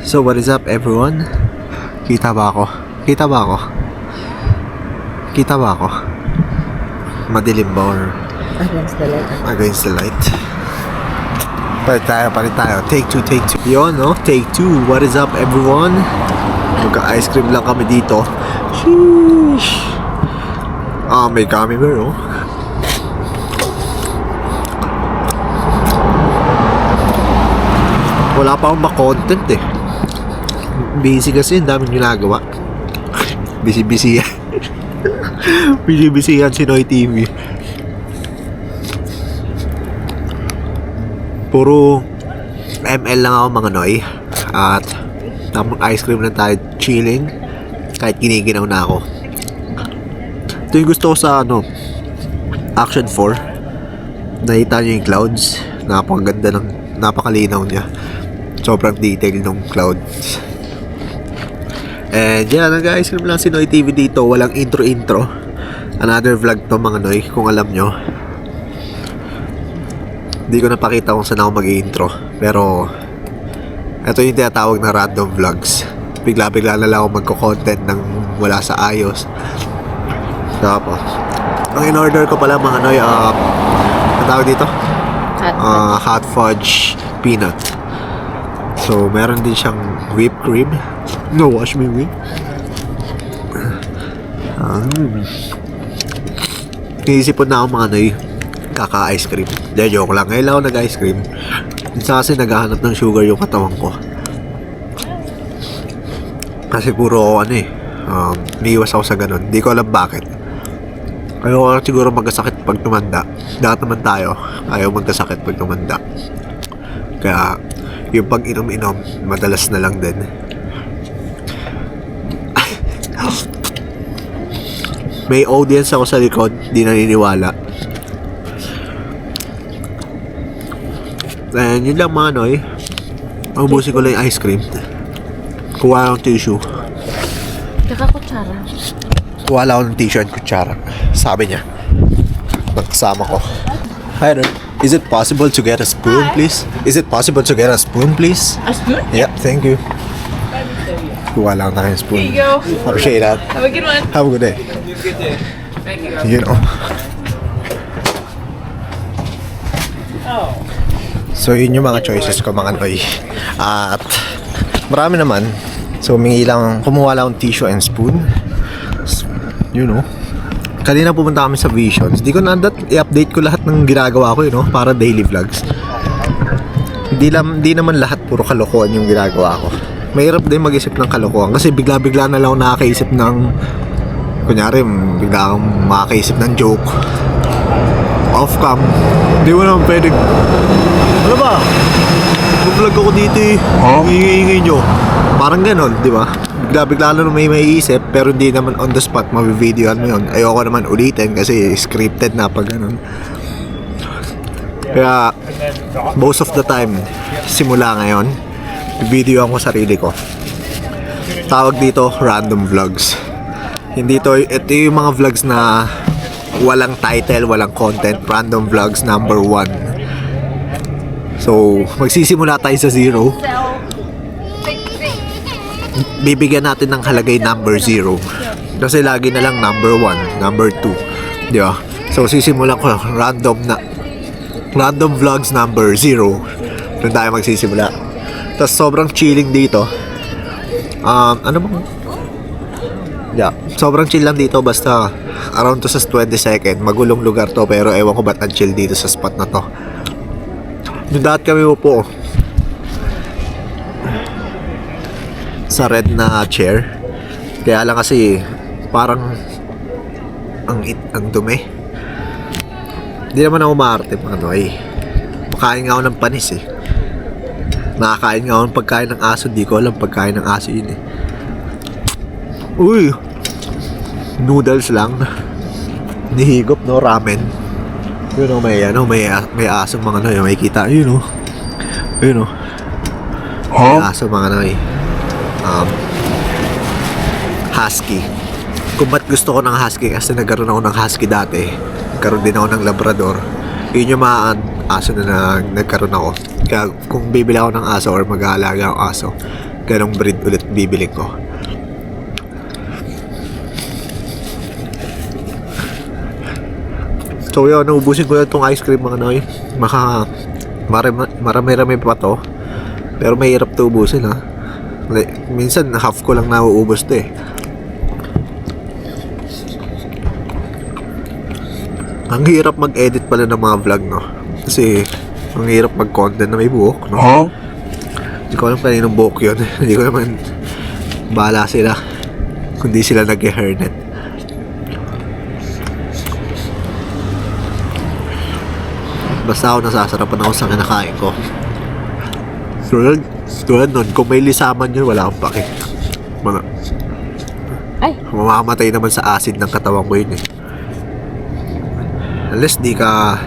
So what is up everyone? Kita ba ako? Kita ba ako? Kita ba ako? Madilim ba or Against the light. against the light? Palit tayo. Take two. Yun, no? Take two. What is up everyone? Magka-ice cream lang kami dito. Sheesh. May kami bro. Wala pa akong ma-content eh. Busy kasi, ang daming ginagawa. Busy yan. Busy yan si Noy TV. Puro ML lang ako mga Noy. At tamang ice cream lang tayo, chilling. Kahit giniginaw na ako. Ito yung gusto ko sa Action 4. Nakita nyo yung clouds. Napakaganda ng, napakalinaw niya. Sobrang detail ng clouds. And yeah, nag-ice cream lang si Noy TV dito. Walang intro. Another vlog to mga Noy, kung alam nyo. Hindi ko napakita kung saan ako mag-intro. Pero ito yung tinatawag na random vlogs. Bigla-bigla na lang ako magko-content ng wala sa ayos. Tapos ang in-order ko pala mga Noy, ang tawag dito? Hot fudge peanut. So, meron din siyang whipped cream. No, wash me whip. Naisipon na ako mga Noy, kaka-ice cream. Di, joke lang. Ngayon lang ako nag-ice cream. Minsan kasi naghahanap ng sugar yung katawan ko. Kasi puro niiwas ako sa ganun. Di ko alam bakit. Ayaw ko siguro magkasakit pag tumanda. Dapat naman tayo ayaw magkasakit pag tumanda. Kaya yung pag inom-inom madalas na lang din. May audience ako sa likod, di naniniwala. And yun lang mga Noy. Ubusin ko lang yung ice cream. Kuha lang ng tissue. Tsaka kutsara. Kuha lang ako ng tissue and kutsara. Sabi niya nakasama ko. Hi there. Is it possible to get a spoon, please? Is it possible to get a spoon, please? A spoon? Yeah, thank you. Kuha lang na yung spoon. Here you go. Appreciate that. Have a good one. Have a good day. Thank you. You know. So yun yung mga choices ko mga Noy. At marami naman. So kumuha lang ng tissue and spoon. You know. Kanina pumunta kami sa Visions. Di ko i-update ko lahat ng ginagawa ko, para daily vlogs. Di naman lahat puro kalokohan yung ginagawa ko. Mahirap din mag-isip ng kalokohan kasi bigla-bigla na lang ako nakakaisip ng kunyari, bigla akong makakaisip ng joke. Off-cam. Di mo naman pwede. Ano ba? Mag-vlog ako dito eh. Ingay-ingay nyo. Parang ganon, di ba? Bigla-bigla lang may maiisip pero hindi naman on the spot mabivideoan mo yun. Ayoko naman ulitin kasi scripted na pag ganun. Kaya most of the time simula ngayon video ko sarili ko. Tawag dito random vlogs. Ito yung mga vlogs na walang title, walang content. Random vlogs number 1. So magsisimula tayo sa 0. Bibigyan natin ng halagay number 0 kasi lagi na lang number 1, number 2, di ba? So sisimulan ko random vlogs number 0. Doon tayo magsisimula. Tapos sobrang chilling dito. Sobrang chill lang dito, basta around to sa 20 second. Magulong lugar to pero ewan ko ba't ang chill dito sa spot na to. Yung dati kami upo sa red na chair. Kaya lang kasi parang ang dumi. Hindi naman ako maarte mga Noy. Makain nga ako ng panis eh. Nakakain nga ako ng pagkain ng aso. Di ko alam pagkain ng aso yun eh. Uy, noodles lang. Nihigop no, ramen. Yun o, may aso mga Noy. May kita, yun o. Yun o. May aso mga Noy. Husky. Kung ba't gusto ko ng husky, kasi nagkaroon ako ng husky dati. Nagkaroon din ako ng labrador. Yun yung mga aso na nagkaroon ako. Kaya kung bibili ako ng aso or mag-aalaga ng aso, ganong breed ulit bibili ko. So yun, naubusin ko yun itong ice cream mga noy. Marami-rami pa to. Pero mahirap to ubusin ha. Minsan half ko lang nauubos to eh. Ang hirap mag-edit pala ng mga vlog no. Kasi ang hirap mag-content na may buhok no. Hindi ko alam kaninong buhok yun. Hindi ko naman bahala sila kundi sila nag-hairnet. Basta ako nasasarapan ako sa kinakain ko. Tulad nun, kung may lisaman yun, wala akong pake. Ay! Mamamatay naman sa acid ng katawan ko yun eh. Unless di ka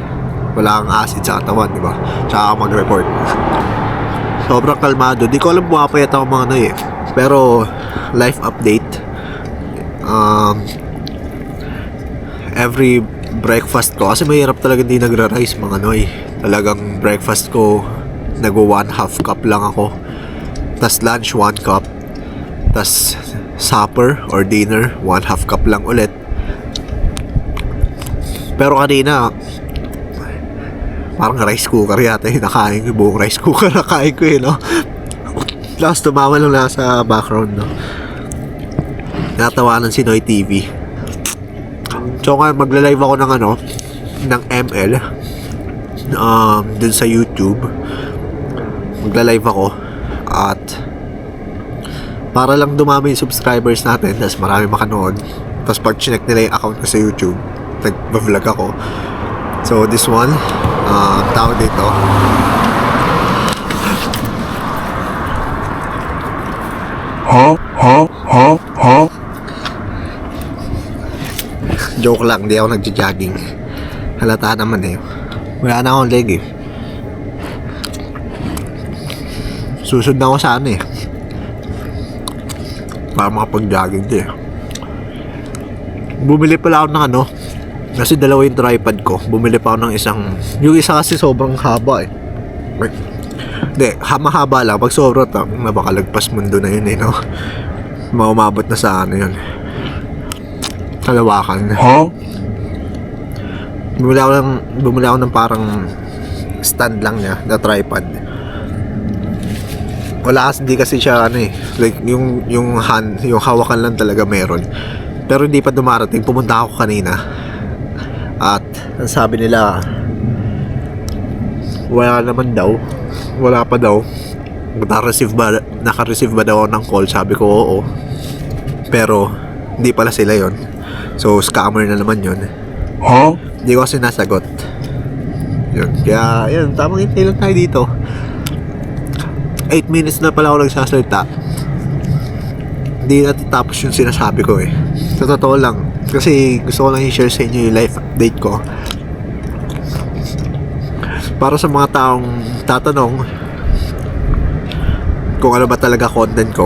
wala kang acid sa katawan, di ba? Tsaka ka mag-report. Sobrang kalmado. Di ko alam pumapayat ako mga eh. Pero, life update. Every breakfast ko, kasi mahirap talaga hindi nagra-rice mga noy. Talagang breakfast ko, nag-1/2 cup lang ako. Tas lunch, 1 cup. Tas supper or dinner, 1/2 cup lang ulit. Pero kanina, parang rice cooker yata yung nakain ko. Buong rice cooker nakain ko no? Tapos tumawa lang sa background, no? Natawanan si Noy TV. So nga, magla-live ako ng ML dun sa YouTube. Magla-live ako at para lang dumami yung subscribers natin, tapos marami makanood. Tapos pag chinek nila yung account ko sa YouTube, nag-vlog ako. So this one, tawag dito, joke lang, di ako nagja-jogging. Halata naman eh. Wala na akong leg eh. Susod na ako sa eh. Para makapag-jogging din eh. Bumili pala ako ng kasi dalawa yung tripod ko. Bumili pa ako ng isang, yung isa kasi sobrang haba eh. Hindi, mahaba lang. Pag sobra nabakalagpas mundo na yun eh, no? Maumabot na sa yun. Kalawakan. Bumili ako ng parang stand lang niya na tripod. Wala kasi, hindi kasi siya like yung hawakan lang talaga meron. Pero hindi pa dumarating. Pumunta ako kanina at ang sabi nila wala naman daw, wala pa daw. Naka-receive ba daw ng call? Sabi ko oo, pero hindi pala sila yon. So scammer na naman yun. Hindi ko kasi nasagot yun. Kaya yun, tamang hintay lang tayo dito. 8 minutes na pala ako nagsasalita. Hindi natatapos yung sinasabi ko eh. Sa totoo lang, kasi gusto ko lang i-share sa inyo yung life update ko. Para sa mga taong tatanong kung ano ba talaga content ko.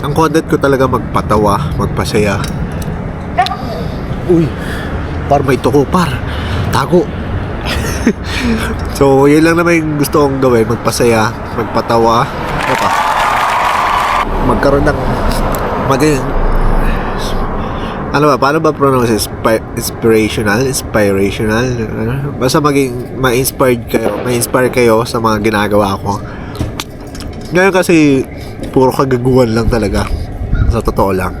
Ang content ko talaga magpatawa, magpasaya. Uy, par may tuko, par tago. So yun lang naman yung gusto kong gawin. Magpasaya, magpatawa, magkaroon ng maging ano ba, paano ba pronounce? Inspirational? Basta maging ma-inspire kayo sa mga ginagawa ko. Ngayon kasi puro kagaguhan lang talaga, sa totoo lang.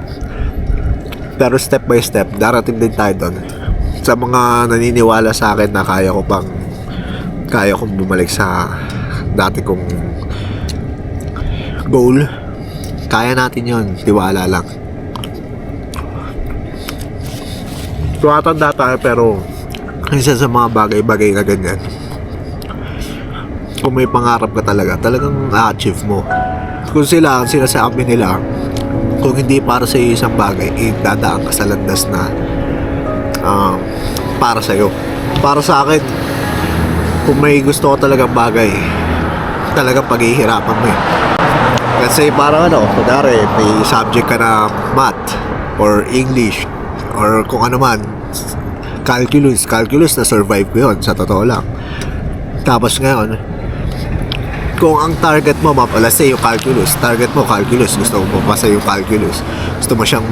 Pero step by step darating din tayo doon. Sa mga naniniwala sa akin na kaya kong bumalik sa dati kong goal, kaya natin yon, tiwala lang. Tumatanda tayo pero isa sa mga bagay na ganyan, kung may pangarap ka talagang na-achieve mo. Kung sila, ang sinasabi nila, kung hindi para sa isang bagay, dadaan ka sa landas na para sa'yo. Para sa akin, kung may gusto ko talagang bagay, talagang paghihirapan mo eh. Kasi parang kunwari, may subject ka na math or English or kung ano man, calculus na survive ko yun, sa totoo lang. Tapos ngayon, Kung ang target mo, let's say yung calculus, target mo calculus, gusto mo mapasa yung calculus, gusto mo siyang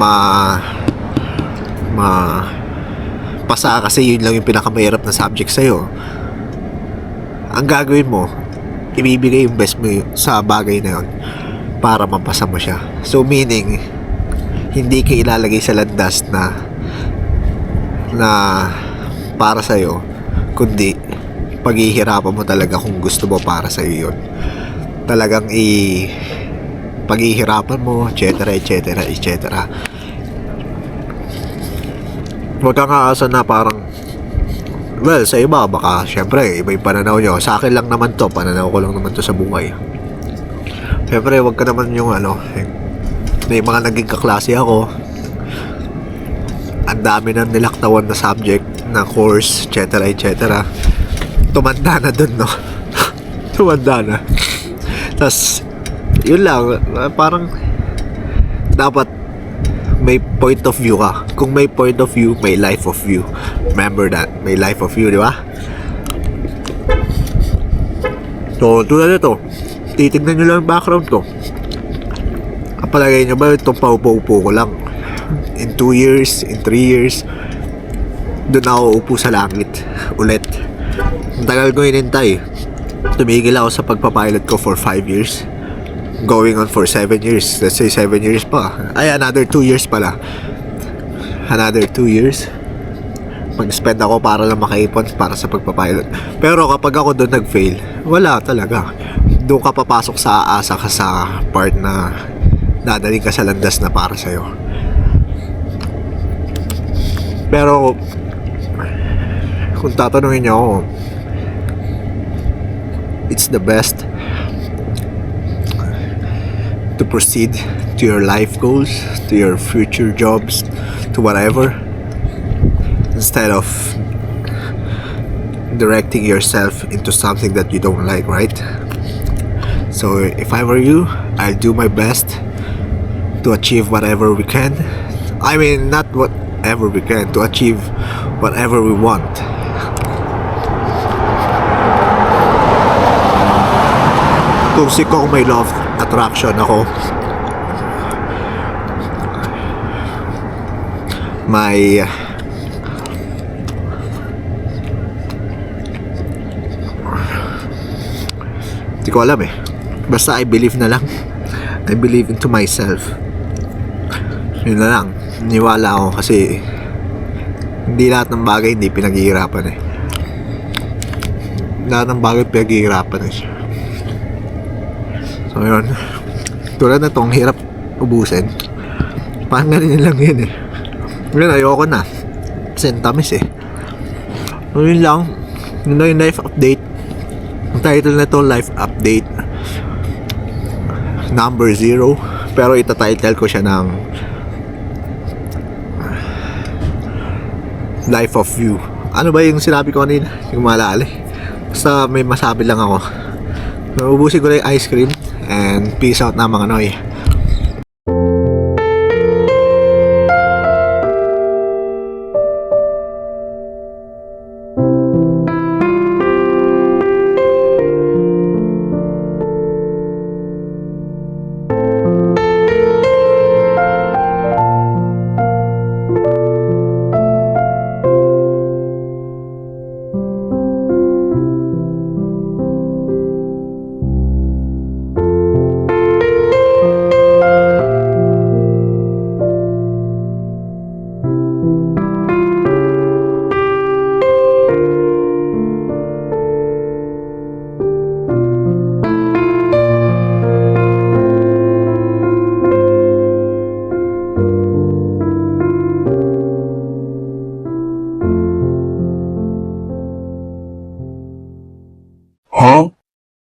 pasa kasi yun lang yung pinakamahirap na subject sa'yo, ang gagawin mo, ibibigay yung best mo sa bagay na yun para mapasa mo siya. So meaning, hindi ka ilalagay sa landas na para sa'yo, kundi paghihirapan mo talaga kung gusto mo para sa'yo yun. Talagang paghihirapan mo, etc. Huwag kang aasa na parang, well, sa iba, baka, syempre, iba yung pananaw nyo. Sa akin lang naman to, pananaw ko lang naman to sa buhay. Syempre, huwag ka naman yung may mga naging kaklase ako. Ang dami na nilaktawan na subject, na course, etc. Tumanda na dun, no? Tumanda na. Tas, yun lang, parang, dapat, may point of view ka. Kung may point of view, may life of view. Remember that. May life of view, di ba? So, tulad nito, titignan nyo lang yung background ko. Kapalagay nyo ba itong paupo-upo ko lang? In 2 years, in 3 years, doon ako upo sa langit. Ulit. Ang tagal ko hinintay. Tumigil ako sa pagpapilot ko for 5 years. Going on for 7 years. Let's say 7 years pa. Ay, another 2 years pala. Another 2 years. Mag-spend ako para lang makaipon para sa pagpapilot. Pero kapag ako doon nag-fail, wala talaga. Doon ka papasok sa aasa ka sa part na dadaling ka sa landas na para sa'yo. Pero kung tatanungin niyo ako, it's the best to proceed to your life goals, to your future jobs, to whatever, instead of directing yourself into something that you don't like, right? So if I were you, I'll do my best to achieve whatever we can. I mean, not whatever we can, to achieve whatever we want. Kung may law of attraction ako, may hindi ko alam basta I believe na lang. I believe into myself. Yun na lang, niwala ako kasi hindi lahat ng bagay hindi pinaghihirapan lahat ng bagay pinaghihirapan So yun, tulad na tong hirap ubusin, parang ganun lang yun Ngayon ayoko na kasi ang tamis So yun lang, yun lang yung life update. Ang title na to, life update number 0, pero itatitle ko siya ng life of you. Ano ba yung sinabi ko kanina? Hindi ko maalala basta may masabi lang ako. Ubusin ko na yung ice cream and peace out na mga Noy.